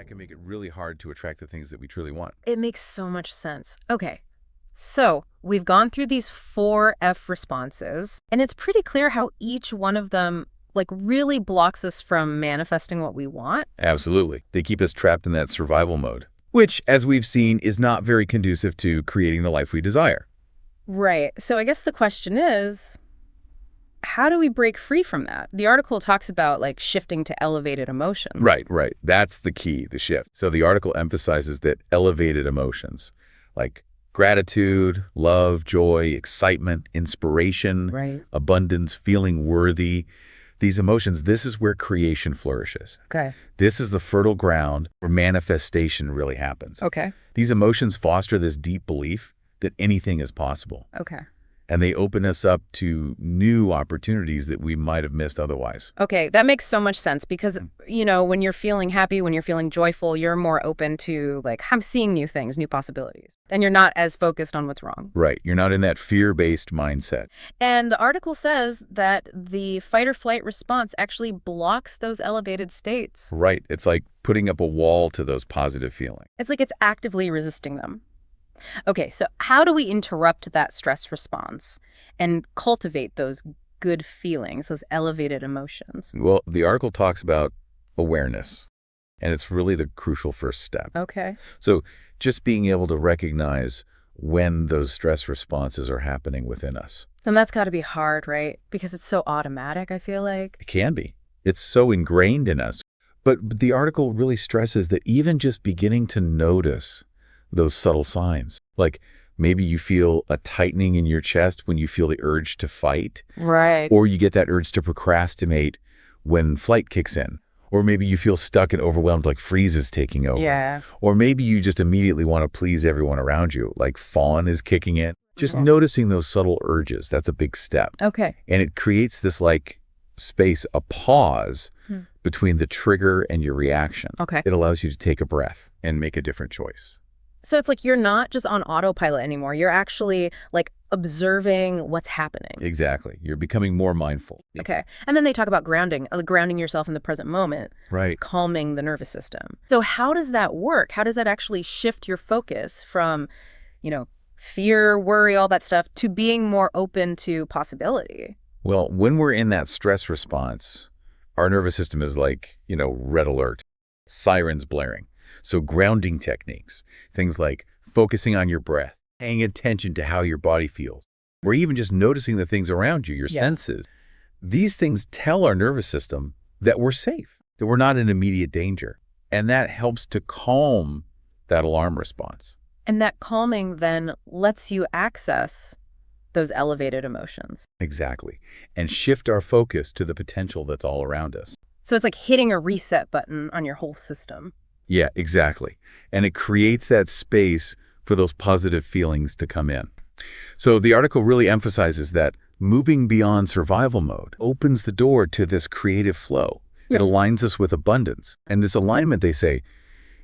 That can make it really hard to attract the things that we truly want. It makes so much sense. Okay, so we've gone through these 4F responses, and it's pretty clear how each one of them really blocks us from manifesting what we want. Absolutely. They keep us trapped in that survival mode, which, as we've seen, is not very conducive to creating the life we desire. Right. So I guess the question is, how do we break free from that? The article talks about shifting to elevated emotions. Right. That's the key, the shift. So the article emphasizes that elevated emotions like gratitude, love, joy, excitement, inspiration, Right. abundance, feeling worthy, these emotions, this is where creation flourishes. Okay. This is the fertile ground where manifestation really happens. Okay. These emotions foster this deep belief that anything is possible. Okay. And they open us up to new opportunities that we might have missed otherwise. Okay, that makes so much sense because, when you're feeling happy, when you're feeling joyful, you're more open to, I'm seeing new things, new possibilities. And you're not as focused on what's wrong. Right. You're not in that fear-based mindset. And the article says that the fight or flight response actually blocks those elevated states. Right. It's like putting up a wall to those positive feelings. It's like it's actively resisting them. Okay, so how do we interrupt that stress response and cultivate those good feelings, those elevated emotions? Well, the article talks about awareness, and it's really the crucial first step. Okay. So just being able to recognize when those stress responses are happening within us. And that's got to be hard, right? Because it's so automatic, I feel like. It can be. It's so ingrained in us. But the article really stresses that even just beginning to notice those subtle signs, like maybe you feel a tightening in your chest when you feel the urge to fight. Right. Or you get that urge to procrastinate when flight kicks in. Or maybe you feel stuck and overwhelmed like freeze is taking over. Yeah. Or maybe you just immediately want to please everyone around you, like Fawn is kicking in. Just noticing those subtle urges, that's a big step. Okay. And it creates this space, a pause between the trigger and your reaction. Okay. It allows you to take a breath and make a different choice. So it's like you're not just on autopilot anymore. You're actually observing what's happening. Exactly. You're becoming more mindful. Okay. And then they talk about grounding yourself in the present moment. Right. Calming the nervous system. So how does that work? How does that actually shift your focus from, fear, worry, all that stuff, to being more open to possibility? Well, when we're in that stress response, our nervous system is red alert, sirens blaring. So grounding techniques, things like focusing on your breath, paying attention to how your body feels, or even just noticing the things around you, your senses. These things tell our nervous system that we're safe, that we're not in immediate danger. And that helps to calm that alarm response. And that calming then lets you access those elevated emotions. Exactly. And shift our focus to the potential that's all around us. So it's like hitting a reset button on your whole system. Yeah, exactly. And it creates that space for those positive feelings to come in. So the article really emphasizes that moving beyond survival mode opens the door to this creative flow. It aligns us with abundance. And this alignment, they say,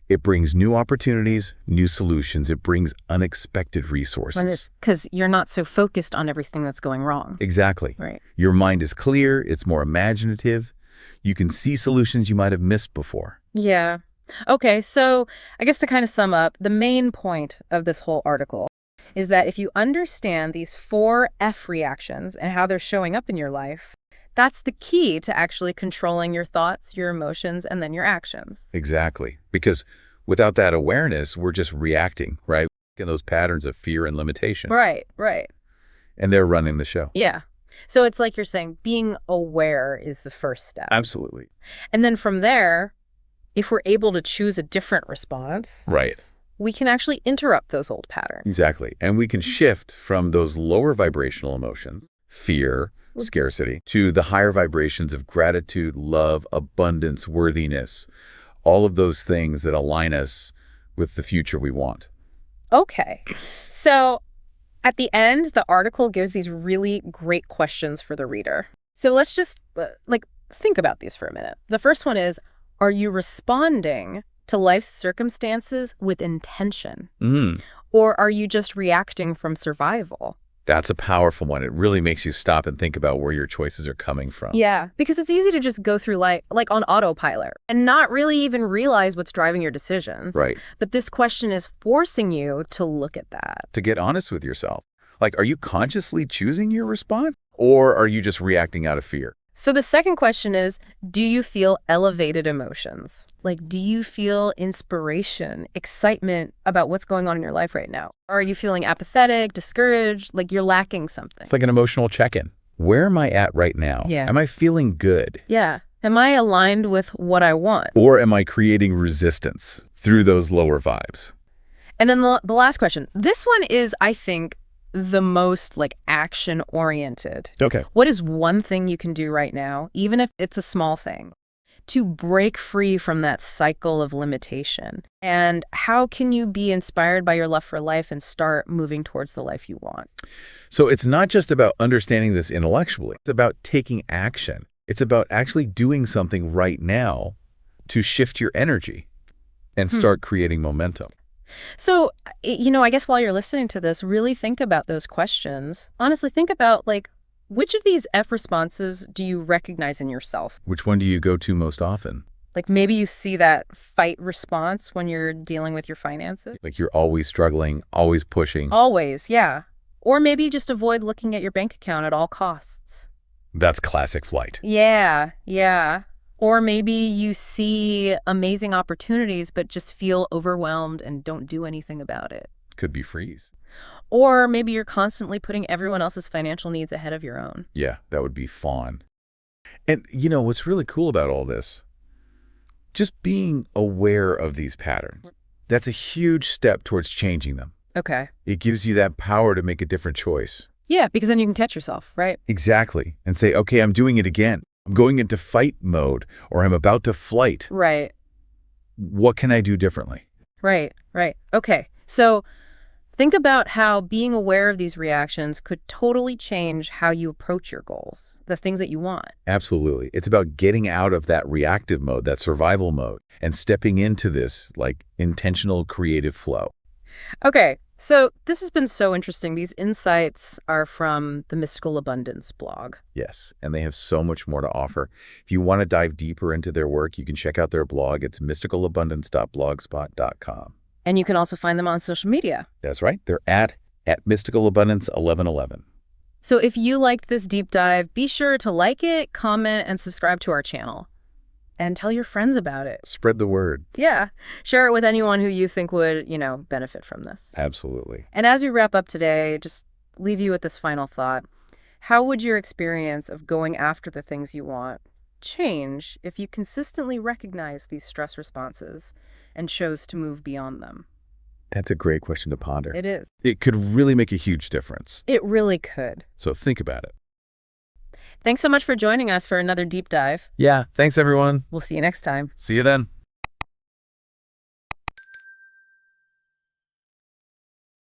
it brings new opportunities, new solutions. It brings unexpected resources. Because you're not so focused on everything that's going wrong. Exactly. Right. Your mind is clear. It's more imaginative. You can see solutions you might have missed before. Yeah. Okay, so I guess to kind of sum up, the main point of this whole article is that if you understand these 4F reactions and how they're showing up in your life, that's the key to actually controlling your thoughts, your emotions, and then your actions. Exactly. Because without that awareness, we're just reacting, right? In those patterns of fear and limitation. Right. And they're running the show. Yeah. So it's like you're saying being aware is the first step. Absolutely. And then from there, if we're able to choose a different response, right, we can actually interrupt those old patterns. Exactly. And we can shift from those lower vibrational emotions, fear, scarcity, to the higher vibrations of gratitude, love, abundance, worthiness, all of those things that align us with the future we want. Okay. So at the end, the article gives these really great questions for the reader. So let's just think about these for a minute. The first one is, are you responding to life's circumstances with intention? Or are you just reacting from survival? That's a powerful one. It really makes you stop and think about where your choices are coming from. Yeah, because it's easy to just go through life like on autopilot and not really even realize what's driving your decisions. Right. But this question is forcing you to look at that. To get honest with yourself. Like, are you consciously choosing your response? Or are you just reacting out of fear? So the second question is, do you feel elevated emotions? Like, do you feel inspiration, excitement about what's going on in your life right now? Or are you feeling apathetic, discouraged, like you're lacking something? It's like an emotional check-in. Where am I at right now? Yeah. Am I feeling good? Yeah. Am I aligned with what I want? Or am I creating resistance through those lower vibes? And then the last question. This one is, I think, the most like action-oriented. Okay. What is one thing you can do right now, even if it's a small thing, to break free from that cycle of limitation? And how can you be inspired by your love for life and start moving towards the life you want? So it's not just about understanding this intellectually. It's about taking action. It's about actually doing something right now to shift your energy and start creating momentum. So, I guess while you're listening to this, really think about those questions. Honestly, think about, like, which of these F responses do you recognize in yourself? Which one do you go to most often? Like, maybe you see that fight response when you're dealing with your finances. Like you're always struggling, always pushing. Always, yeah. Or maybe you just avoid looking at your bank account at all costs. That's classic flight. Yeah, yeah. Or maybe you see amazing opportunities but just feel overwhelmed and don't do anything about it. Could be freeze. Or maybe you're constantly putting everyone else's financial needs ahead of your own. Yeah, that would be Fawn. And what's really cool about all this? Just being aware of these patterns. That's a huge step towards changing them. Okay. It gives you that power to make a different choice. Yeah, because then you can catch yourself, right? Exactly. And say, okay, I'm doing it again. I'm going into fight mode, or I'm about to flight. Right. What can I do differently? Right. Okay. So think about how being aware of these reactions could totally change how you approach your goals, the things that you want. Absolutely. It's about getting out of that reactive mode, that survival mode, and stepping into this like intentional creative flow. Okay. So this has been so interesting. These insights are from the Mystical Abundance blog. Yes, and they have so much more to offer. If you want to dive deeper into their work, you can check out their blog. It's mysticalabundance.blogspot.com. And you can also find them on social media. That's right. They're at mysticalabundance1111. So if you liked this deep dive, be sure to like it, comment, and subscribe to our channel. And tell your friends about it. Spread the word. Yeah. Share it with anyone who you think would, benefit from this. Absolutely. And as we wrap up today, just leave you with this final thought. How would your experience of going after the things you want change if you consistently recognize these stress responses and chose to move beyond them? That's a great question to ponder. It is. It could really make a huge difference. It really could. So think about it. Thanks so much for joining us for another deep dive. Yeah, thanks everyone. We'll see you next time. See you then.